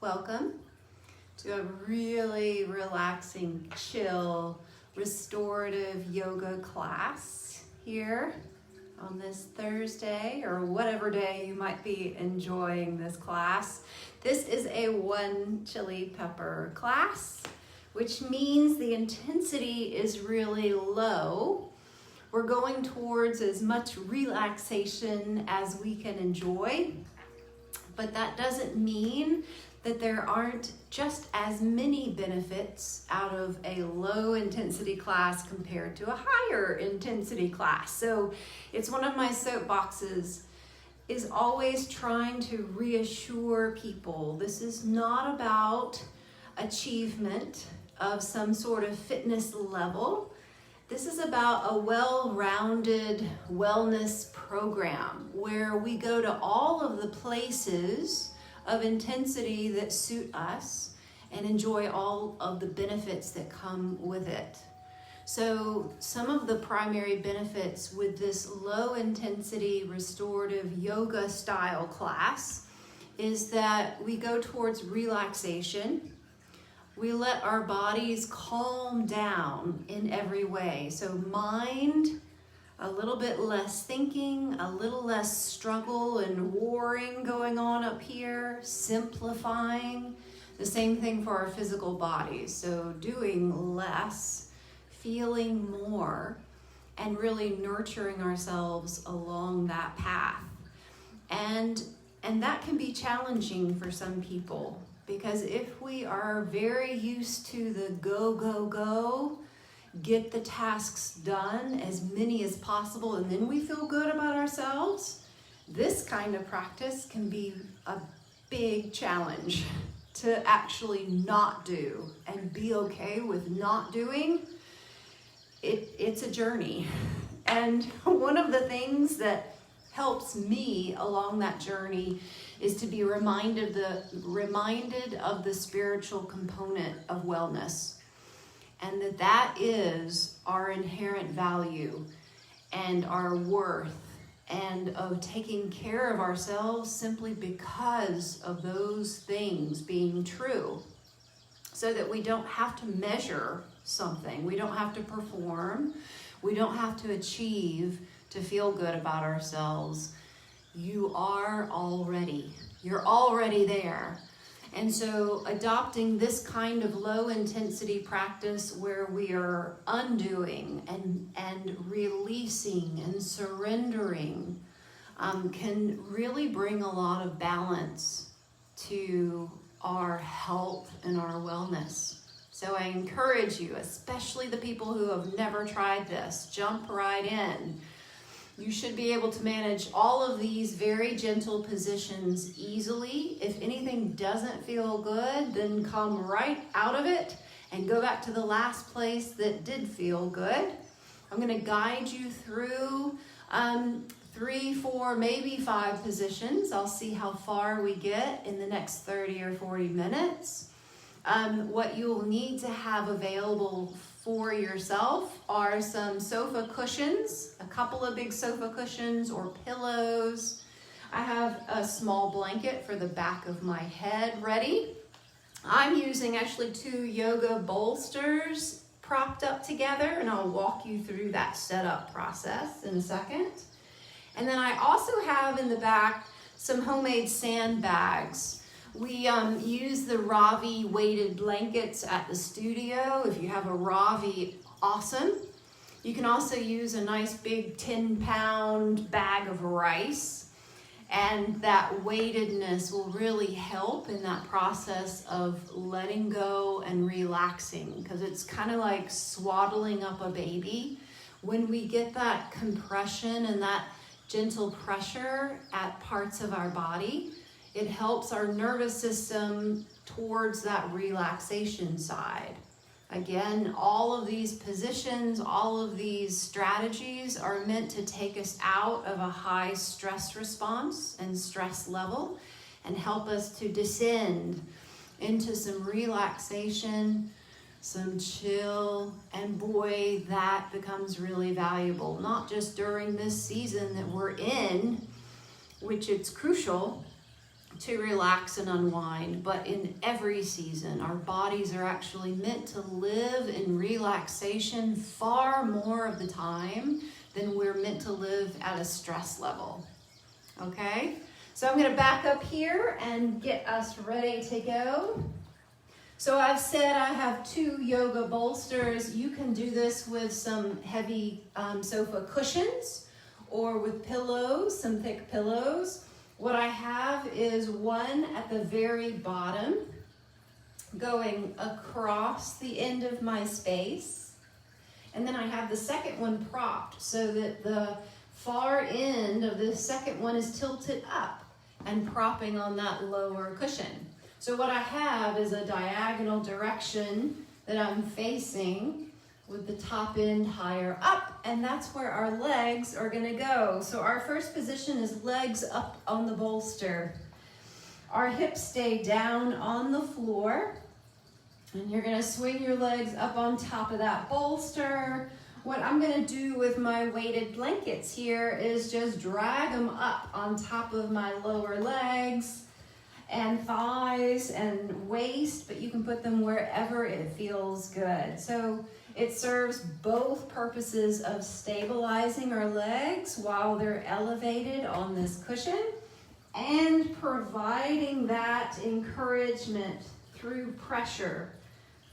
Welcome to a really relaxing, chill, restorative yoga class here on this Thursday or whatever day you might be enjoying this class. This is a 1 chili pepper class, which means the intensity is really low. We're going towards as much relaxation as we can enjoy, but that doesn't mean that there aren't just as many benefits out of a low intensity class compared to a higher intensity class. So it's one of my soapboxes is always trying to reassure people this is not about achievement of some sort of fitness level. This is about a well-rounded wellness program where we go to all of the places of intensity that suit us and enjoy all of the benefits that come with it. So some of the primary benefits with this low intensity restorative yoga style class is that we go towards relaxation. We let our bodies calm down in every way. So mind, a little bit less thinking, a little less struggle and warring going on up here, simplifying. The same thing for our physical bodies. So doing less, feeling more, and really nurturing ourselves along that path. And that can be challenging for some people because if we are very used to the go, go, go, get the tasks done, as many as possible, and then we feel good about ourselves, this kind of practice can be a big challenge to actually not do and be okay with not doing. It's a journey. And one of the things that helps me along that journey is to be reminded of the spiritual component of wellness. And that is our inherent value and our worth and of taking care of ourselves simply because of those things being true. So that we don't have to measure something, we don't have to perform, we don't have to achieve to feel good about ourselves. You're already there. And so adopting this kind of low intensity practice where we are undoing and releasing and surrendering can really bring a lot of balance to our health and our wellness. So I encourage you, especially the people who have never tried this, jump right in. You should be able to manage all of these very gentle positions easily. If anything doesn't feel good, then come right out of it and go back to the last place that did feel good. I'm going to guide you through 3, 4, maybe 5 positions. I'll see how far we get in the next 30 or 40 minutes. What you'll need to have available for yourself are some sofa cushions, a couple of big sofa cushions or pillows. I have a small blanket for the back of my head ready. I'm using actually 2 yoga bolsters propped up together, and I'll walk you through that setup process in a second. And then I also have in the back some homemade sandbags. We use the Ravi weighted blankets at the studio. If you have a Ravi, awesome. You can also use a nice big 10-pound bag of rice, and that weightedness will really help in that process of letting go and relaxing, because it's kind of like swaddling up a baby. When we get that compression and that gentle pressure at parts of our body, it helps our nervous system towards that relaxation side. Again, all of these positions, all of these strategies are meant to take us out of a high stress response and stress level and help us to descend into some relaxation, some chill, and boy, that becomes really valuable, not just during this season that we're in, which it's crucial, to relax and unwind, but in every season, our bodies are actually meant to live in relaxation far more of the time than we're meant to live at a stress level. Okay? So I'm going to back up here and get us ready to go. So I've said I have 2 yoga bolsters. You can do this with some heavy sofa cushions or with pillows, some thick pillows. What I have is one at the very bottom going across the end of my space. And then I have the second one propped so that the far end of the second one is tilted up and propping on that lower cushion. So what I have is a diagonal direction that I'm facing with the top end higher up, and that's where our legs are gonna go. So our first position is legs up on the bolster. Our hips stay down on the floor, and you're gonna swing your legs up on top of that bolster. What I'm gonna do with my weighted blankets here is just drag them up on top of my lower legs and thighs and waist, but you can put them wherever it feels good. So it serves both purposes of stabilizing our legs while they're elevated on this cushion and providing that encouragement through pressure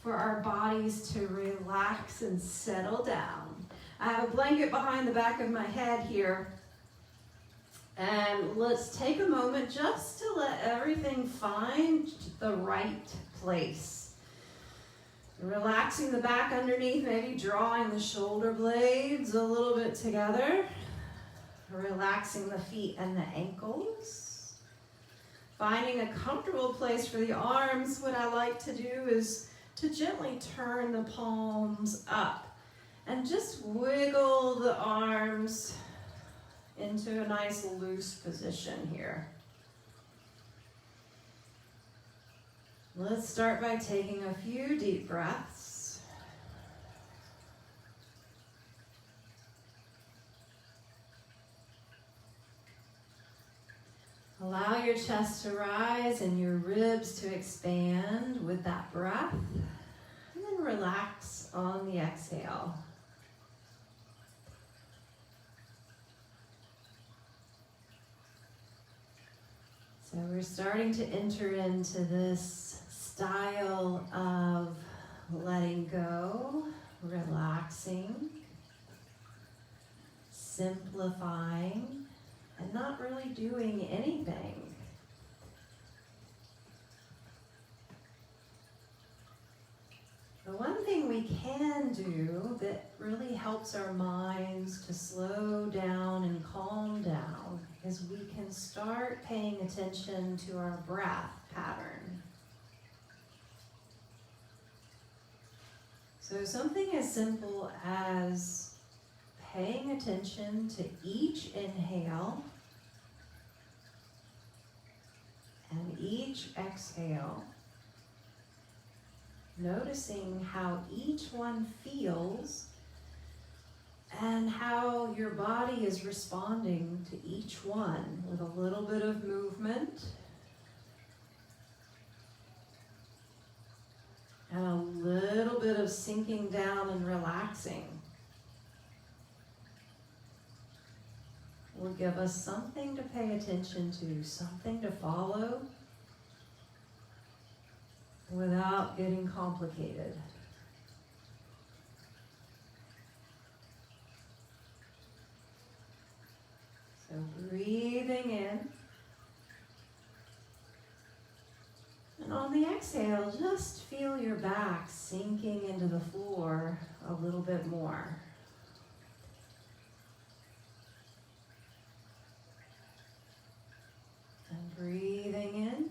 for our bodies to relax and settle down. I have a blanket behind the back of my head here. And let's take a moment just to let everything find the right place. Relaxing the back underneath, maybe drawing the shoulder blades a little bit together. Relaxing the feet and the ankles. Finding a comfortable place for the arms. What I like to do is to gently turn the palms up and just wiggle the arms into a nice loose position here. Let's start by taking a few deep breaths. Allow your chest to rise and your ribs to expand with that breath, and then relax on the exhale. So we're starting to enter into this style of letting go, relaxing, simplifying, and not really doing anything. The one thing we can do that really helps our minds to slow down and calm down is we can start paying attention to our breath pattern. So something as simple as paying attention to each inhale and each exhale, noticing how each one feels and how your body is responding to each one with a little bit of movement and a little bit of sinking down and relaxing will give us something to pay attention to, something to follow without getting complicated. So breathing in, and on the exhale, just feel your back sinking into the floor a little bit more. And breathing in.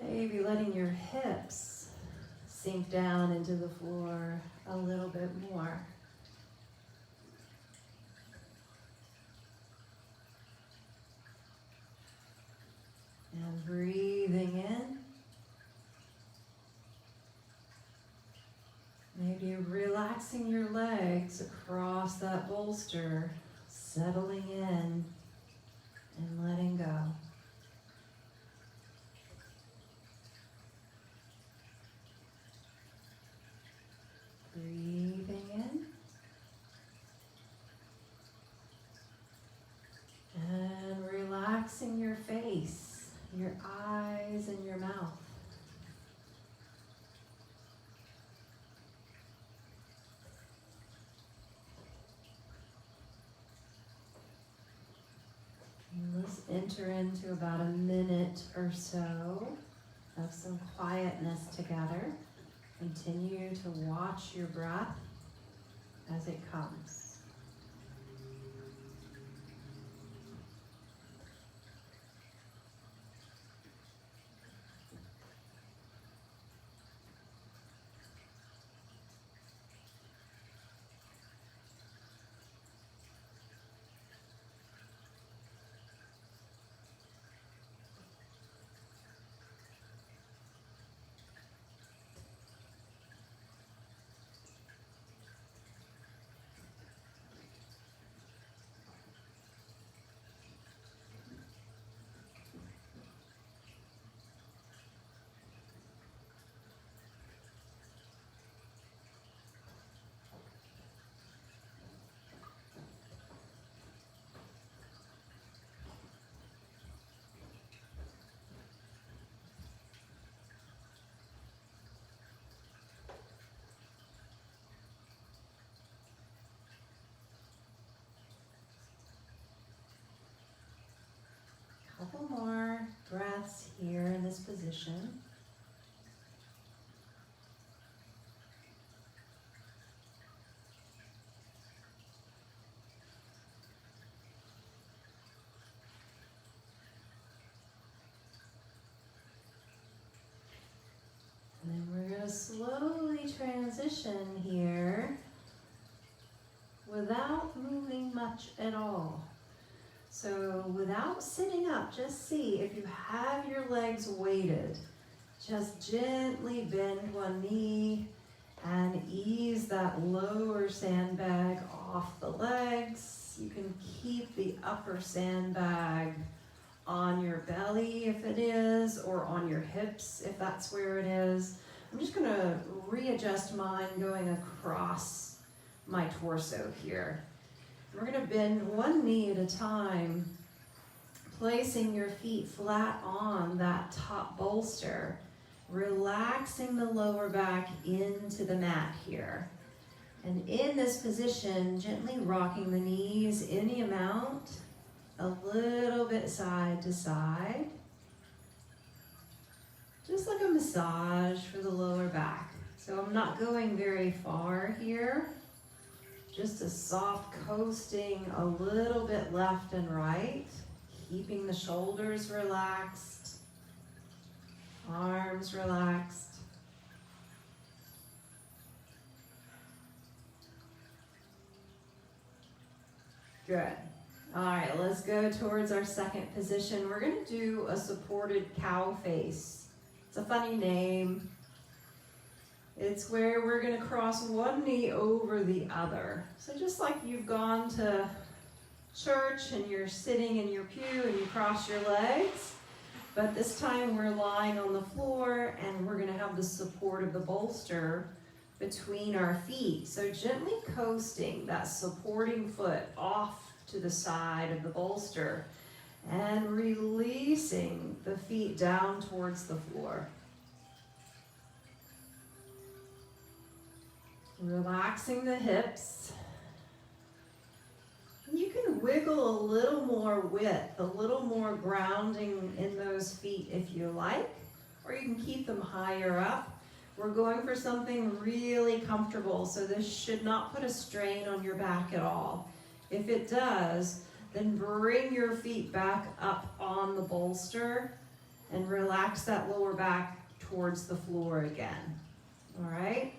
Maybe letting your hips sink down into the floor a little bit more. And breathing in. Maybe relaxing your legs across that bolster settling in and letting go. Breathing in and relaxing your face, your eyes, and your mouth. And let's enter into about a minute or so of some quietness together. Continue to watch your breath as it comes. Couple more breaths here in this position. And then we're going to slowly transition here without moving much at all. So without sitting up, just see if you have your legs weighted, just gently bend one knee and ease that lower sandbag off the legs. You can keep the upper sandbag on your belly if it is, or on your hips if that's where it is. I'm just going to readjust mine going across my torso here. We're going to bend one knee at a time, placing your feet flat on that top bolster, relaxing the lower back into the mat here. And in this position, gently rocking the knees any amount, a little bit side to side, just like a massage for the lower back. So I'm not going very far here. Just a soft coasting a little bit left and right, keeping the shoulders relaxed, arms relaxed. Good. All right, let's go towards our second position. We're going to do a supported cow face. It's a funny name. It's where we're going to cross one knee over the other. So just like you've gone to church and you're sitting in your pew and you cross your legs, but this time we're lying on the floor and we're going to have the support of the bolster between our feet. So gently coasting that supporting foot off to the side of the bolster and releasing the feet down towards the floor. Relaxing the hips. You can wiggle a little more width, a little more grounding in those feet if you like, or you can keep them higher up. We're going for something really comfortable, so this should not put a strain on your back at all. If it does, then bring your feet back up on the bolster and relax that lower back towards the floor again. All right?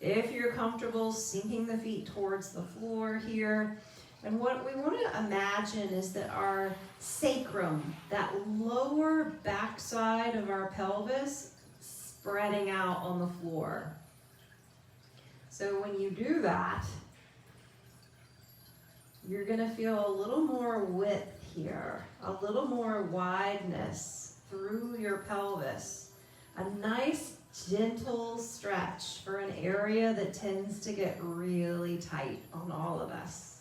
If you're comfortable sinking the feet towards the floor here, and what we want to imagine is that our sacrum, that lower backside of our pelvis, spreading out on the floor. So when you do that, you're gonna feel a little more width here, a little more wideness through your pelvis. A nice gentle stretch for an area that tends to get really tight on all of us.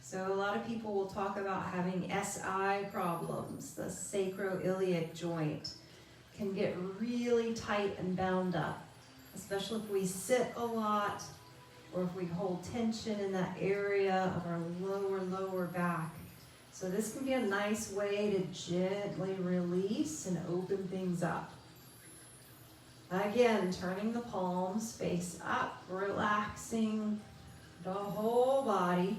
So a lot of people will talk about having SI problems. The sacroiliac joint can get really tight and bound up, especially if we sit a lot or if we hold tension in that area of our lower back. So this can be a nice way to gently release and open things up. Again, turning the palms face up, relaxing the whole body.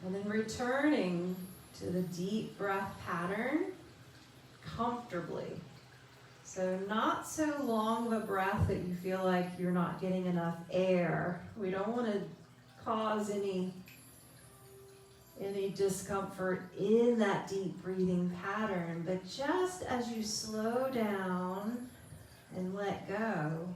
And then returning to the deep breath pattern comfortably. So not so long of a breath that you feel like you're not getting enough air. We don't want to cause any discomfort in that deep breathing pattern, but just as you slow down and let go,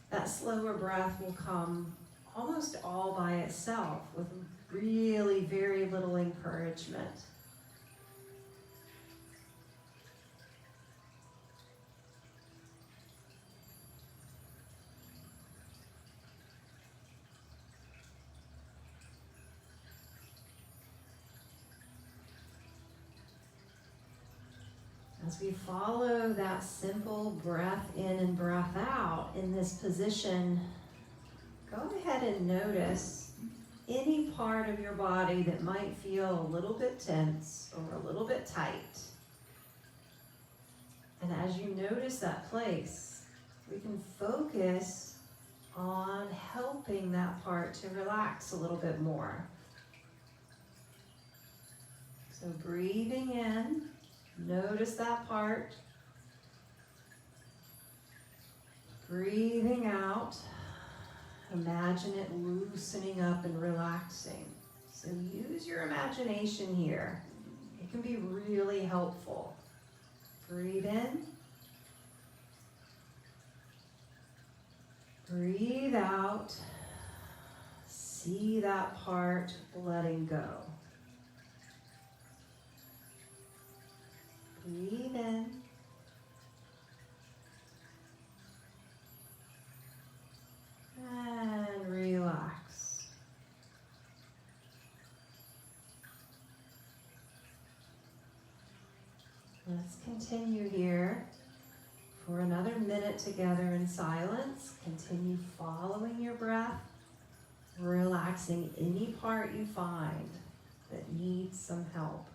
that slower breath will come almost all by itself with really very little encouragement. As we follow that simple breath in and breath out in this position, go ahead and notice any part of your body that might feel a little bit tense or a little bit tight. And as you notice that place, we can focus on helping that part to relax a little bit more. So breathing in, notice that part. Breathing out, imagine it loosening up and relaxing. So use your imagination here. It can be really helpful. Breathe in. Breathe out. See that part letting go. Breathe in. And relax. Let's continue here for another minute together in silence. Continue following your breath, relaxing any part you find that needs some help.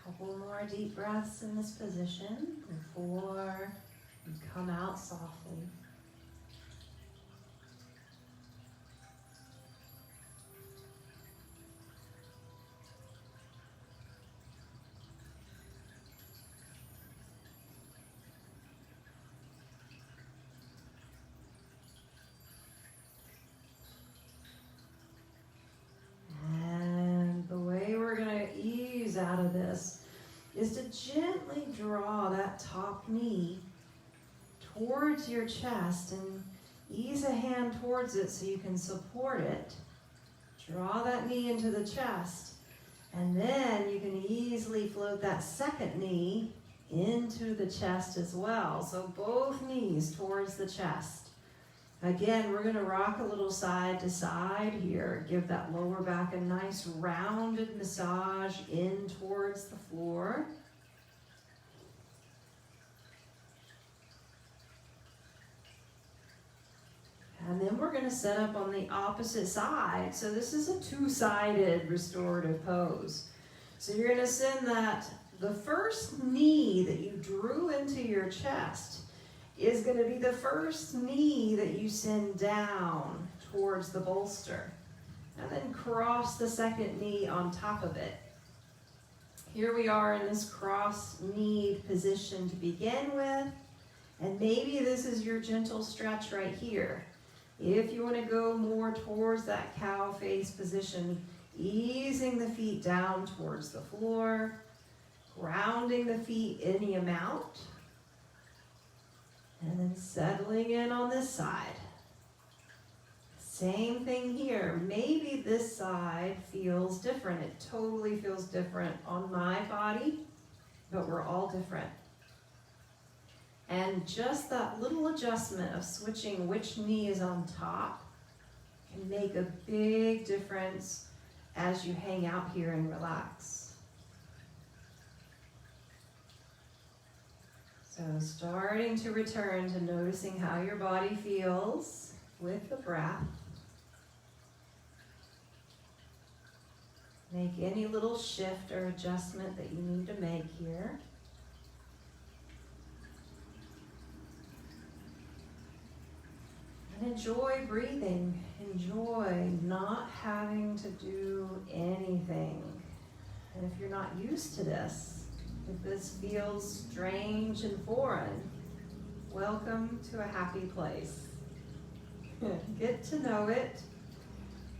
Couple more deep breaths in this position before you come out softly. And the way we're going to ease out of this is to gently draw that top knee towards your chest and ease a hand towards it so you can support it. Draw that knee into the chest, and then you can easily float that second knee into the chest as well. So both knees towards the chest. Again, we're going to rock a little side to side here. Give that lower back a nice rounded massage in towards the floor. And then we're going to set up on the opposite side. So this is a two-sided restorative pose. So you're going to send the first knee that you drew into your chest is going to be the first knee that you send down towards the bolster. And then cross the second knee on top of it. Here we are in this cross-kneed position to begin with. And maybe this is your gentle stretch right here. If you want to go more towards that cow face position, easing the feet down towards the floor, grounding the feet any amount, and then settling in on this side. Same thing here. Maybe this side feels different. It totally feels different on my body, but we're all different. And just that little adjustment of switching which knee is on top can make a big difference as you hang out here and relax. So starting to return to noticing how your body feels with the breath. Make any little shift or adjustment that you need to make here. And enjoy breathing. Enjoy not having to do anything. And if you're not used to this, if this feels strange and foreign, welcome to a happy place. Get to know it.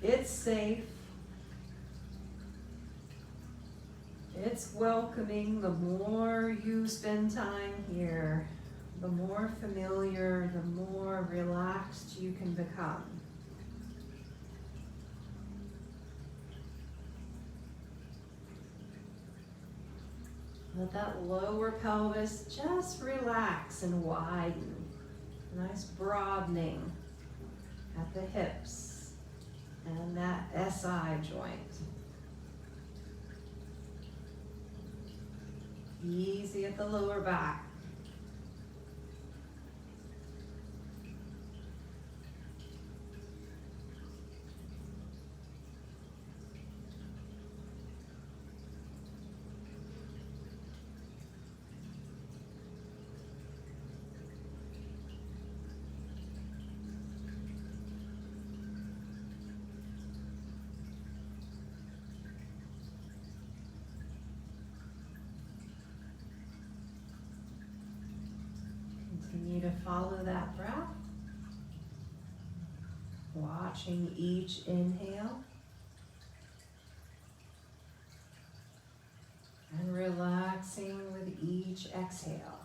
It's safe. It's welcoming. The more you spend time here, the more familiar, the more relaxed you can become. Let that lower pelvis just relax and widen. Nice broadening at the hips and that SI joint. Easy at the lower back. Continue to follow that breath, watching each inhale and relaxing with each exhale.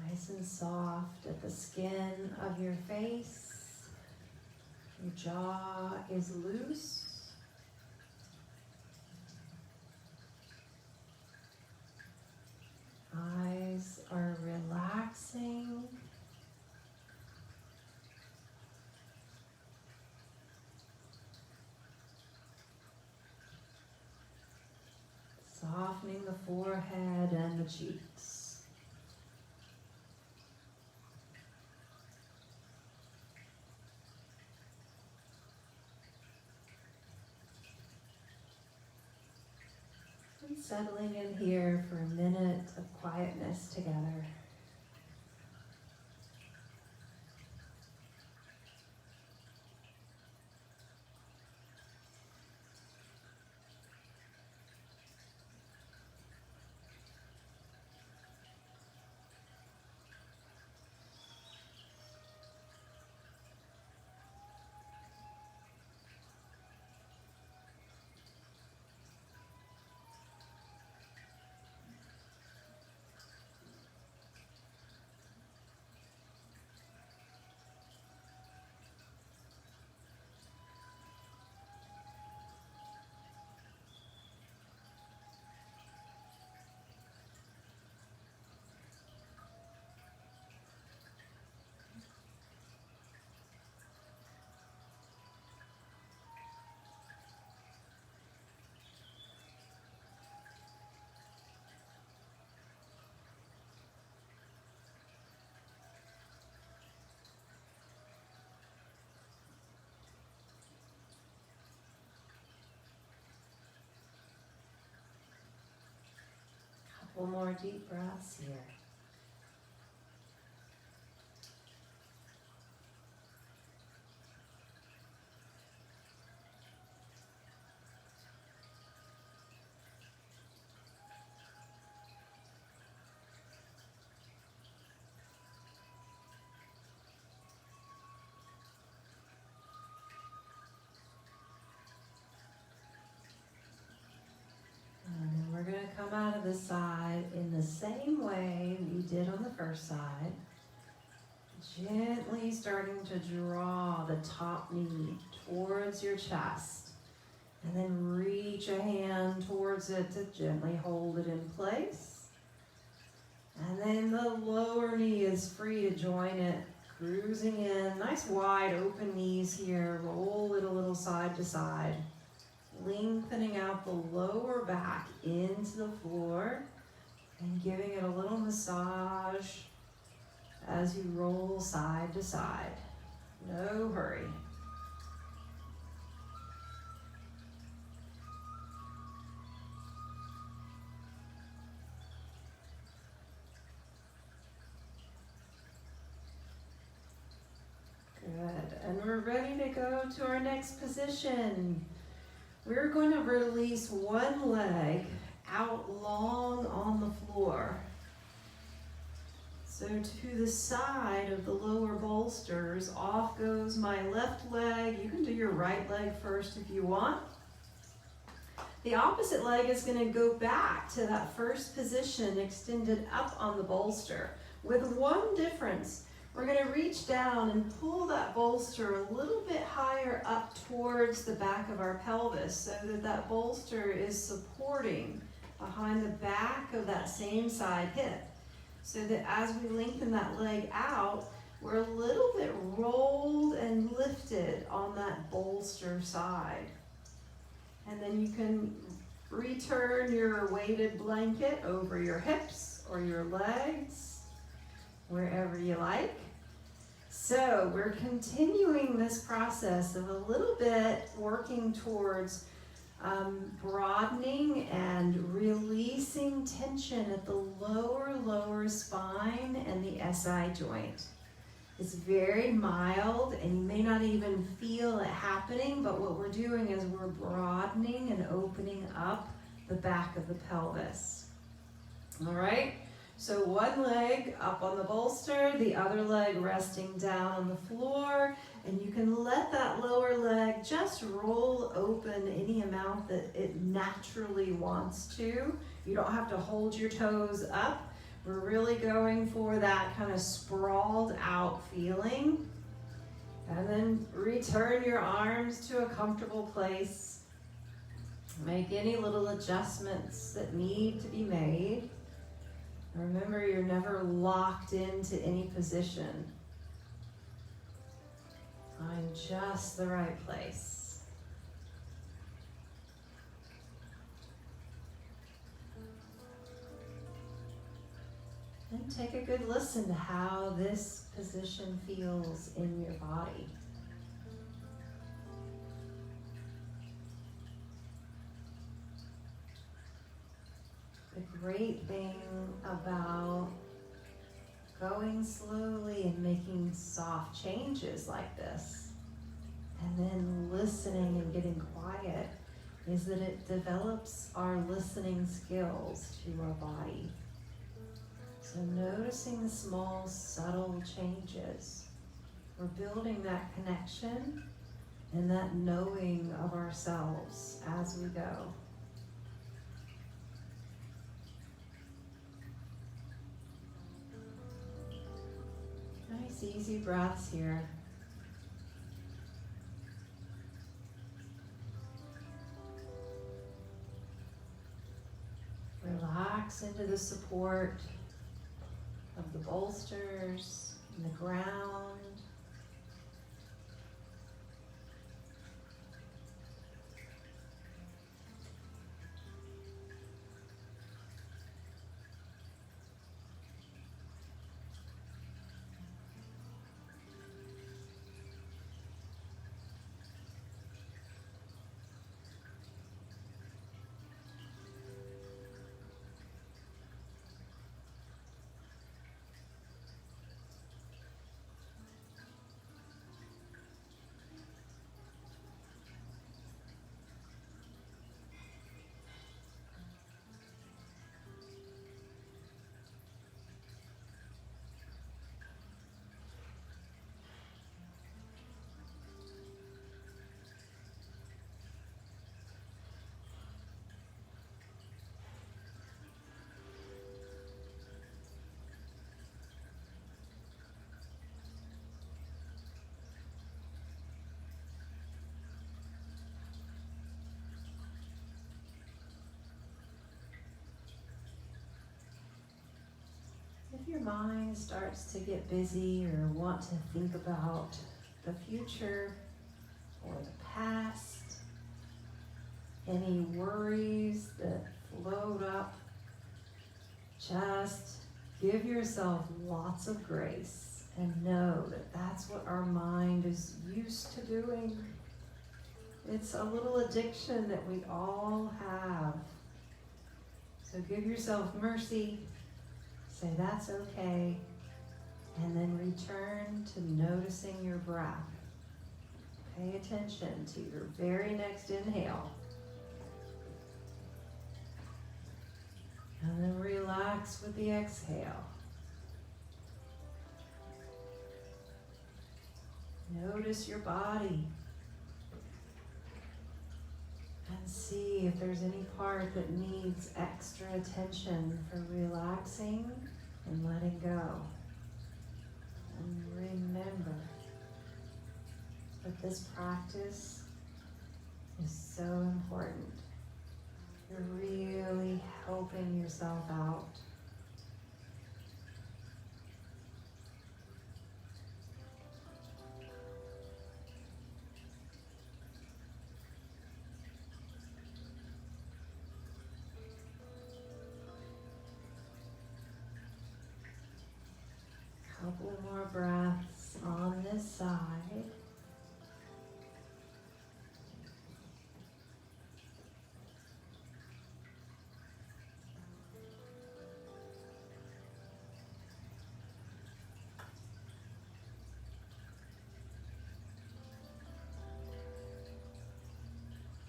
Nice and soft at the skin of your face. Your jaw is loose. Eyes are relaxing. Softening the forehead and the cheeks. And settling in here for a minute of quietness together. Couple more deep breaths here. Come out of the side in the same way we did on the first side. Gently starting to draw the top knee towards your chest. And then reach a hand towards it to gently hold it in place. And then the lower knee is free to join it, cruising in. Nice wide open knees here. Roll it a little side to side. Lengthening out the lower back into the floor and giving it a little massage as you roll side to side. No hurry. Good. And we're ready to go to our next position. We're going to release one leg out long on the floor. So to the side of the lower bolsters, off goes my left leg. You can do your right leg first if you want. The opposite leg is going to go back to that first position, extended up on the bolster, with one difference. We're going to reach down and pull that bolster a little bit higher up towards the back of our pelvis so that that bolster is supporting behind the back of that same side hip. So that as we lengthen that leg out, we're a little bit rolled and lifted on that bolster side. And then you can return your weighted blanket over your hips or your legs, wherever you like. So we're continuing this process of a little bit working towards broadening and releasing tension at the lower spine and the SI joint. It's very mild and you may not even feel it happening, but what we're doing is we're broadening and opening up the back of the pelvis. All right? So one leg up on the bolster, the other leg resting down on the floor, and you can let that lower leg just roll open any amount that it naturally wants to. You don't have to hold your toes up. We're really going for that kind of sprawled out feeling. And then return your arms to a comfortable place. Make any little adjustments that need to be made. Remember, you're never locked into any position. Find just the right place. And take a good listen to how this position feels in your body. The great thing about going slowly and making soft changes like this, and then listening and getting quiet, is that it develops our listening skills to our body. So noticing the small, subtle changes, we're building that connection and that knowing of ourselves as we go. Nice, easy breaths here. Relax into the support of the bolsters and the ground. mind starts to get busy or want to think about the future or the past, any worries that float up, just give yourself lots of grace and know that that's what our mind is used to doing. It's a little addiction that we all have. So give yourself mercy, say that's okay, and then return to noticing your breath. Pay attention to your very next inhale. And then relax with the exhale. Notice your body. And see if there's any part that needs extra attention for relaxing and letting go. And remember that this practice is so important. You're really helping yourself out. Couple more breaths on this side.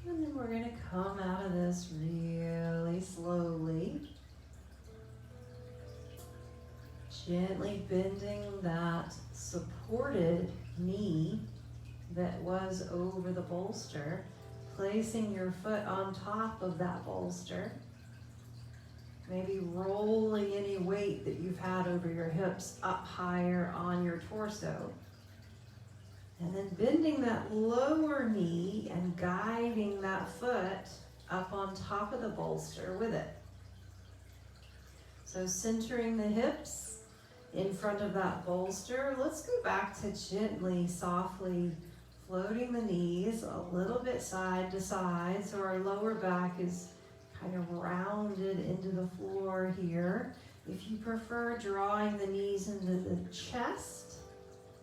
And then we're going to come out of this really slowly. Gently bending that supported knee that was over the bolster, placing your foot on top of that bolster, maybe rolling any weight that you've had over your hips up higher on your torso, and then bending that lower knee and guiding that foot up on top of the bolster with it. So centering the hips in front of that bolster. Let's go back to gently, softly floating the knees a little bit side to side so our lower back is kind of rounded into the floor here. If you prefer drawing the knees into the chest,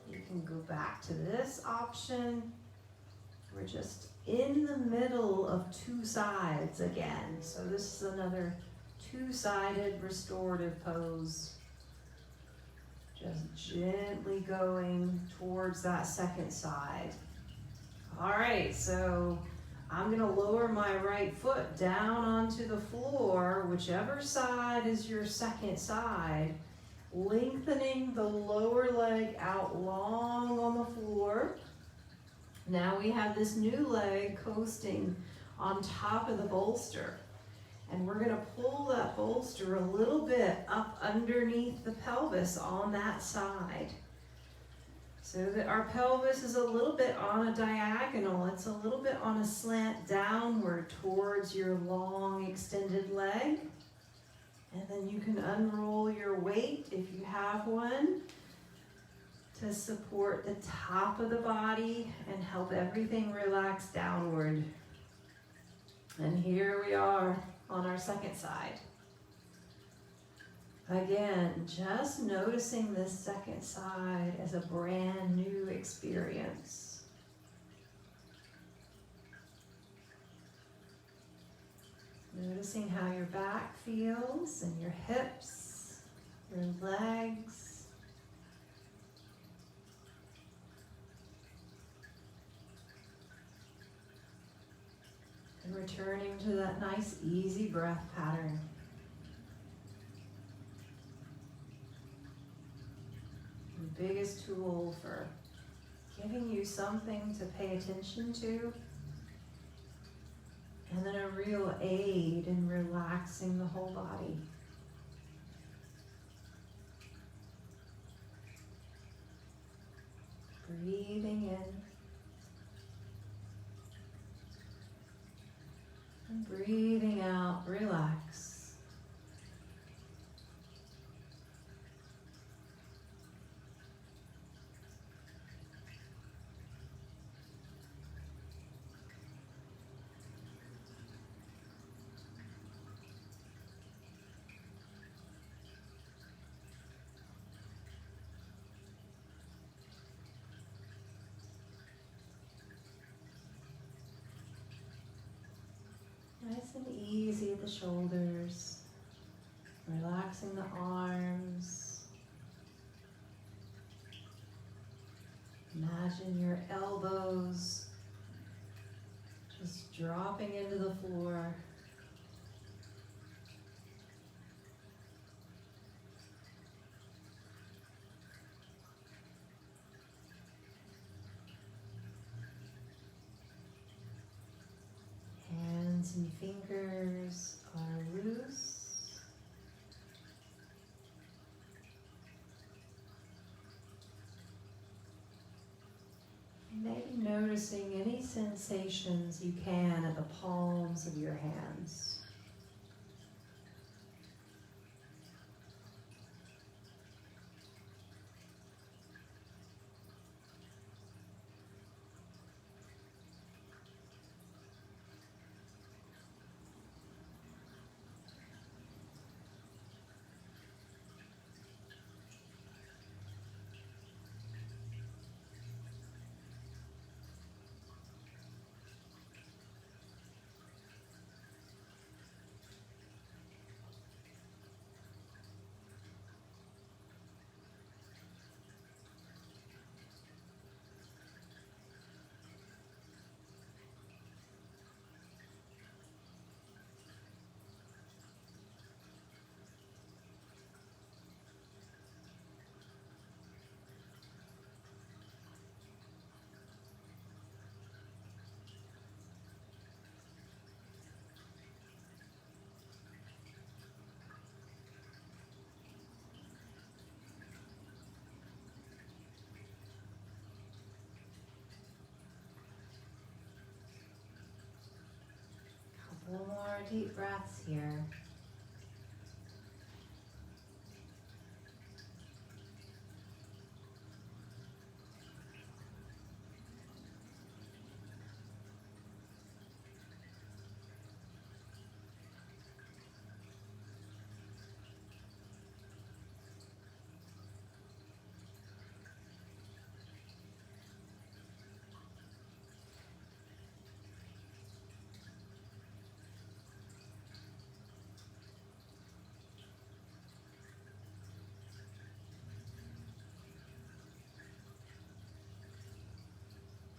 you can go back to this option. We're just in the middle of two sides again. So this is another two-sided restorative pose. Just gently going towards that second side. All right, so I'm gonna lower my right foot down onto the floor, whichever side is your second side, lengthening the lower leg out long on the floor. Now we have this new leg coasting on top of the bolster. And we're gonna pull that bolster a little bit up underneath the pelvis on that side, so that our pelvis is a little bit on a diagonal. It's a little bit on a slant downward towards your long extended leg. And then you can unroll your weight if you have one to support the top of the body and help everything relax downward. And here we are on our second side. Again, just noticing this second side as a brand new experience. Noticing how your back feels and your hips, your legs. And returning to that nice, easy breath pattern. The biggest tool for giving you something to pay attention to, and then a real aid in relaxing the whole body. Breathing in and breathing out, relax. easy at the shoulders, relaxing the arms. Imagine your elbows just dropping into the floor. Hands and fingers are loose. Maybe noticing any sensations you can at the palms of your hands. Couple more deep breaths here.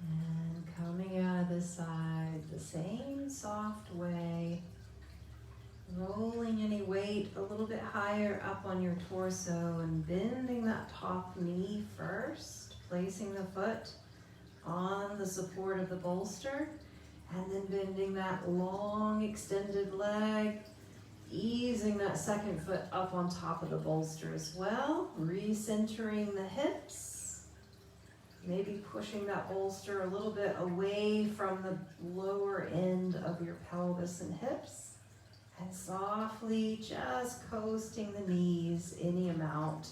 And coming out of this side the same soft way, rolling any weight a little bit higher up on your torso and bending that top knee first, placing the foot on the support of the bolster, and then bending that long extended leg, easing that second foot up on top of the bolster as well, recentering the hips, maybe pushing that bolster a little bit away from the lower end of your pelvis and hips, and softly just coasting the knees any amount.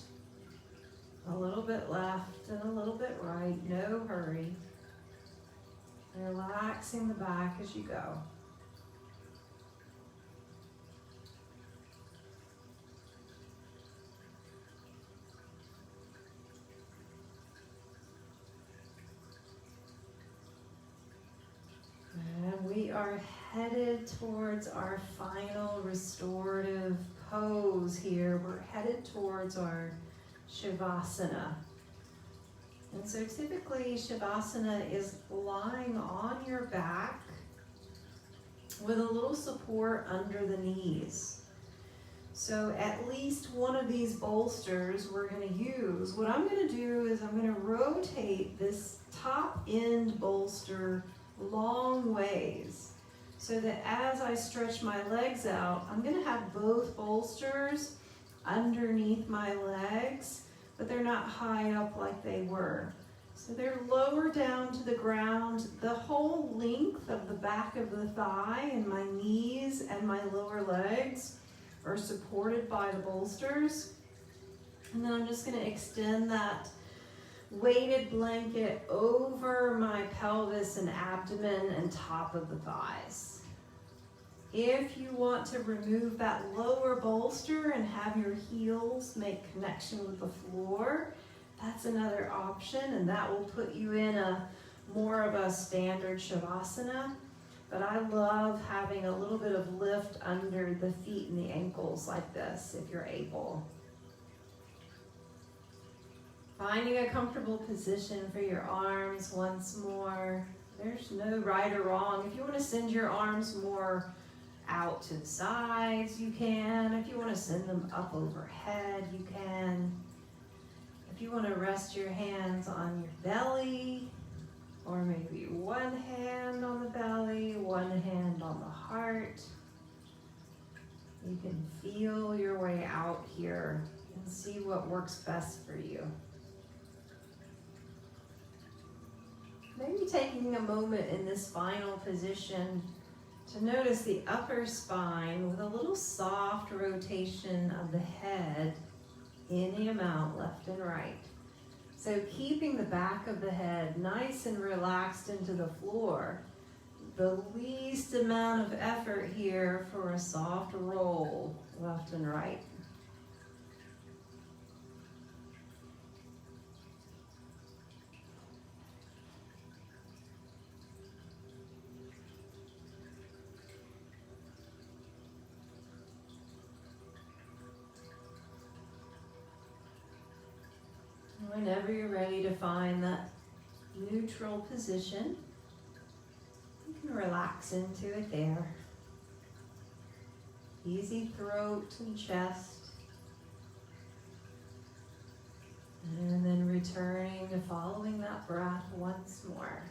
A little bit left and a little bit right, no hurry. Relaxing the back as you go. And we are headed towards our final restorative pose here. We're headed towards our Shavasana. And so typically Shavasana is lying on your back with a little support under the knees. So at least one of these bolsters we're going to use. What I'm going to do is I'm going to rotate this top end bolster long ways so that as I stretch my legs out, I'm going to have both bolsters underneath my legs, but they're not high up like they were. So they're lower down to the ground. The whole length of the back of the thigh and my knees and my lower legs are supported by the bolsters. And then I'm just going to extend that weighted blanket over my pelvis and abdomen and top of the thighs. If you want to remove that lower bolster and have your heels make connection with the floor, that's another option, and that will put you in a more of a standard Shavasana. But I love having a little bit of lift under the feet and the ankles like this, if you're able. Finding a comfortable position for your arms once more. There's no right or wrong. If you want to send your arms more out to the sides, you can. If you want to send them up overhead, you can. If you want to rest your hands on your belly, or maybe one hand on the belly, one hand on the heart, you can feel your way out here and see what works best for you. Maybe taking a moment in this final position to notice the upper spine with a little soft rotation of the head, any amount left and right. So keeping the back of the head nice and relaxed into the floor. The least amount of effort here for a soft roll left and right. Whenever you're ready to find that neutral position, you can relax into it there. Easy throat and chest. And then returning to following that breath once more.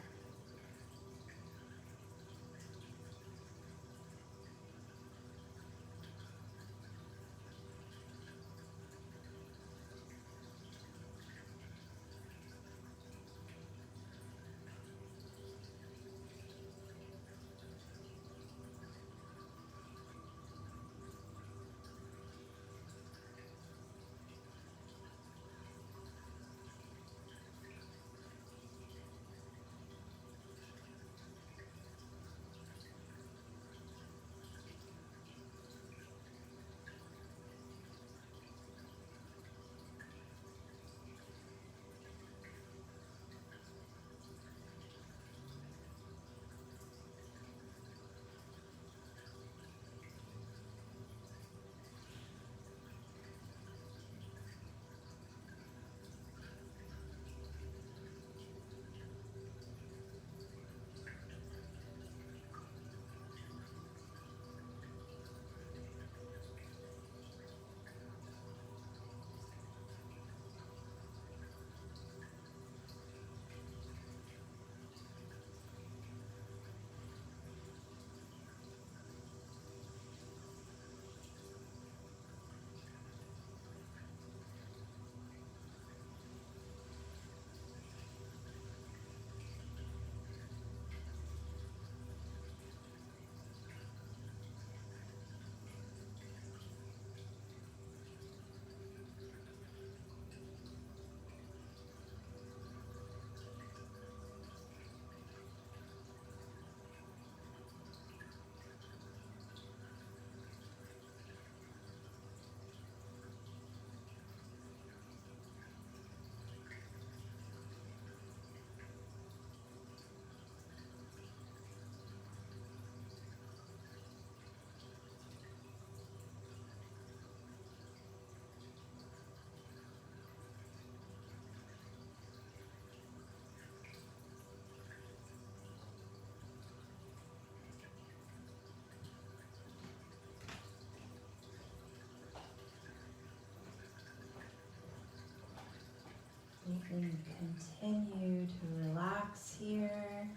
You can continue to relax here.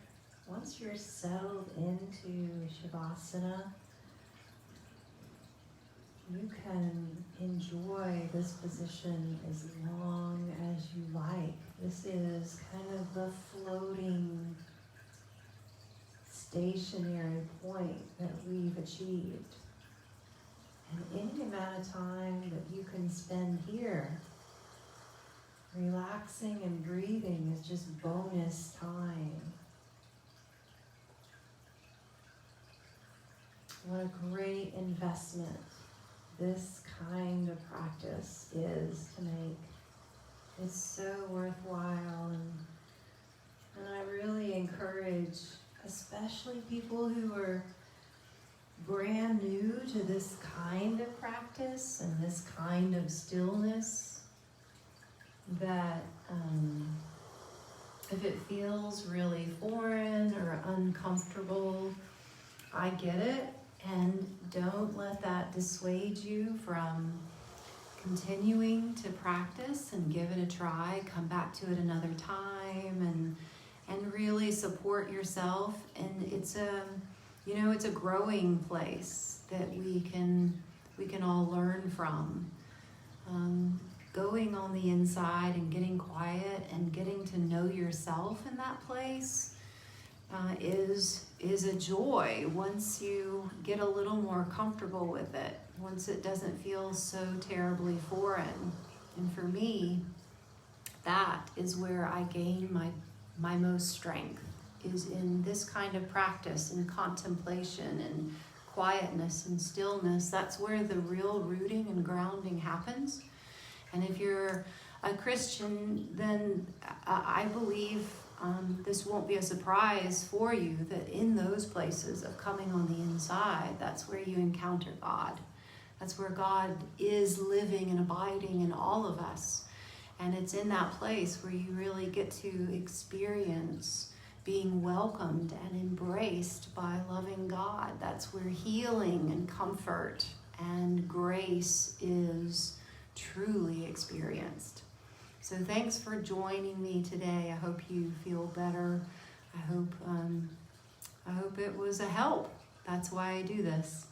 Once you're settled into Shavasana, you can enjoy this position as long as you like. This is kind of the floating, stationary point that we've achieved. And any amount of time that you can spend here, relaxing and breathing, is just bonus time. What a great investment this kind of practice is to make. It's so worthwhile, and I really encourage especially people who are brand new to this kind of practice and this kind of stillness, that if it feels really foreign or uncomfortable, I get it, and don't let that dissuade you from continuing to practice and give it a try. Come back to it another time and really support yourself. And it's a growing place that we can all learn from. Going on the inside and getting quiet and getting to know yourself in that place is a joy once you get a little more comfortable with it, once it doesn't feel so terribly foreign. And for me, that is where I gain my most strength, is in this kind of practice, in contemplation and quietness and stillness. That's where the real rooting and grounding happens. And if you're a Christian, then I believe this won't be a surprise for you, that in those places of coming on the inside, that's where you encounter God. That's where God is living and abiding in all of us. And it's in that place where you really get to experience being welcomed and embraced by loving God. That's where healing and comfort and grace is truly experienced. So thanks for joining me today. I hope you feel better. I hope it was a help. That's why I do this.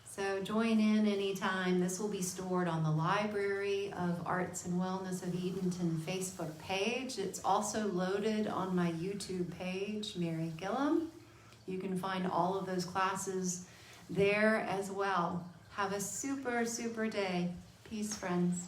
So join in anytime. This will be stored on the Library of Arts and Wellness of Edenton Facebook page. It's also loaded on my YouTube page, Mary Gilliam. You can find all of those classes there as well. Have a super, super day. Peace, friends.